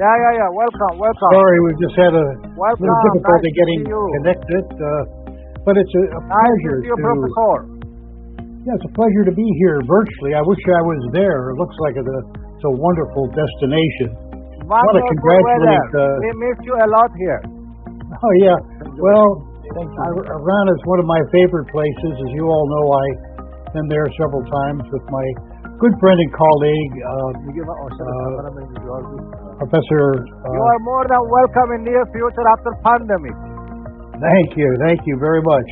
Yeah. Welcome. Sorry, we've just had a Welcome. little difficulty Nice to getting see you. connected, but it's a Nice to pleasure see you, Professor. Yeah, it's a pleasure to be here virtually. I wish I was there. It looks like it's a wonderful destination. I want to congratulate. We missed you a lot here. Oh yeah. Well, Iran is one of my favorite places. As you all know, I've been there several times with my good friend and colleague, Professor. You are more than welcome in near future after pandemic. Thank you very much.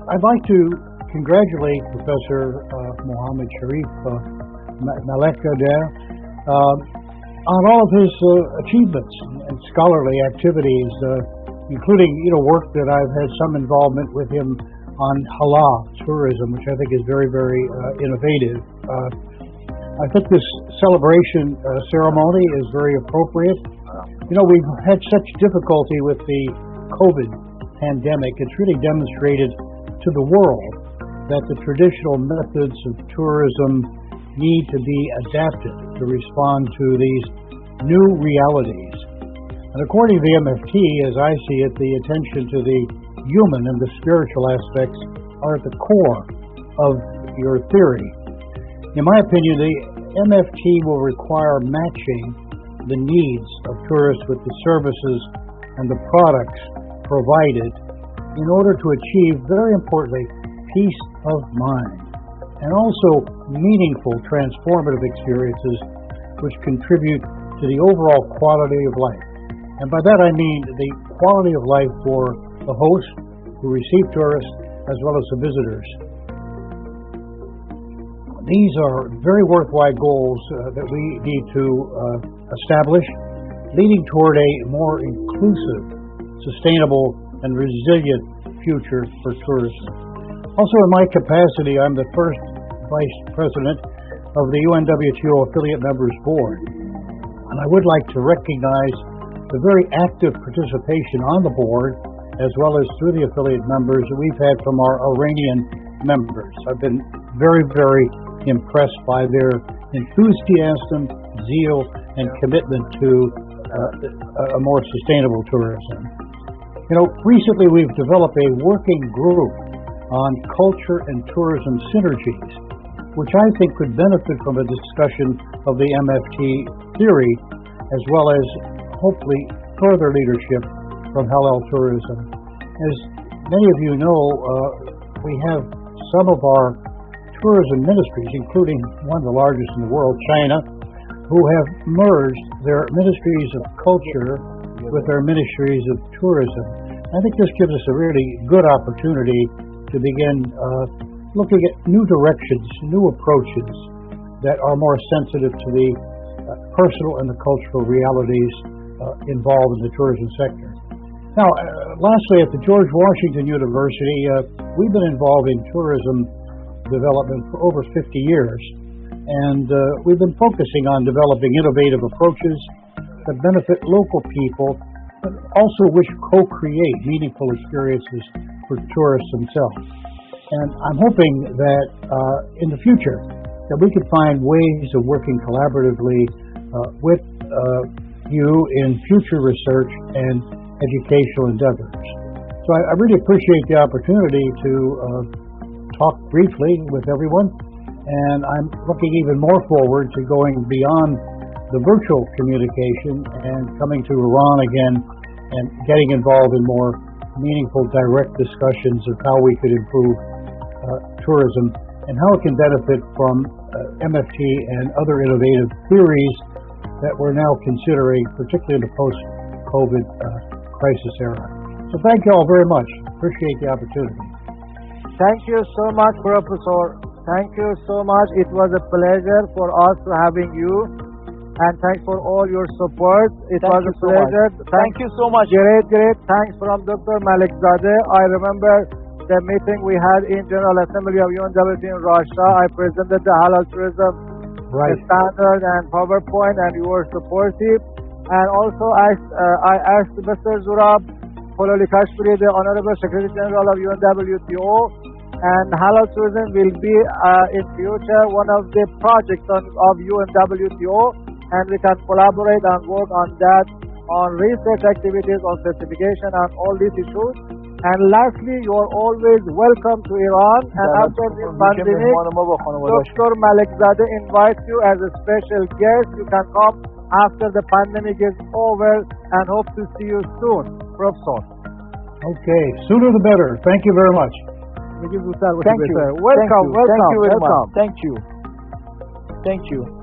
I'd like to congratulate Professor Mohammad Sharif Malekzadeh on all of his achievements and scholarly activities, including work that I've had some involvement with him on halal tourism, which I think is very, very innovative. I think this celebration ceremony is very appropriate. We've had such difficulty with the COVID pandemic. It's really demonstrated to the world that the traditional methods of tourism need to be adapted to respond to these new realities. And according to the MFT, as I see it, the attention to the human and the spiritual aspects are at the core of your theory. In my opinion, the MFT will require matching the needs of tourists with the services and the products provided in order to achieve, very importantly, peace of mind and also meaningful transformative experiences which contribute to the overall quality of life. And by that I mean the quality of life for the host who receive tourists as well as the visitors. These are very worthwhile goals that we need to establish, leading toward a more inclusive, sustainable, and resilient future for tourism. Also, in my capacity, I'm the first Vice President of the UNWTO Affiliate Members Board. And I would like to recognize the very active participation on the board, as well as through the affiliate members that we've had from our Iranian members. I've been very, very impressed by their enthusiasm, zeal, and commitment to a more sustainable tourism. Recently we've developed a working group on culture and tourism synergies, which I think could benefit from a discussion of the MFT theory, as well as hopefully further leadership from halal tourism. As many of you know, we have some of our tourism ministries, including one of the largest in the world, China, who have merged their ministries of culture with their ministries of tourism. I think this gives us a really good opportunity to begin looking at new directions, new approaches that are more sensitive to the personal and the cultural realities involved in the tourism sector. Now, lastly, at the George Washington University, we've been involved in tourism development for over 50 years, and we've been focusing on developing innovative approaches that benefit local people, but also which co-create meaningful experiences for tourists themselves. And I'm hoping that in the future that we could find ways of working collaboratively with you in future research and educational endeavors. So I really appreciate the opportunity to talk briefly with everyone, and I'm looking even more forward to going beyond the virtual communication and coming to Iran again and getting involved in more meaningful direct discussions of how we could improve tourism and how it can benefit from MFT and other innovative theories that we're now considering, particularly in the post-COVID crisis era. So thank you all very much. Appreciate the opportunity. Thank you so much, Professor. Thank you so much. It was a pleasure for us to having you, and thanks for all your support. It was a pleasure. Thank you so much. Great. Thanks from Dr. Malekzadeh. I remember the meeting we had in General Assembly of UNWTO in Russia. I presented the halal tourism standard and PowerPoint, and you were supportive. And also I asked Mr. Zurab Kashpuri, the Honorable Secretary General of UNWTO, and halal tourism will be in future one of the projects of UNWTO. and we can collaborate and work on that, on research activities, on certification, and all these issues. And lastly, you are always welcome to Iran. And after this pandemic, Dr. Malekzadeh invites you as a special guest. You can come after the pandemic is over, and hope to see you soon, Professor. Okay, sooner the better. Thank you very much. Thank you. Welcome. Thank you very much. Thank you.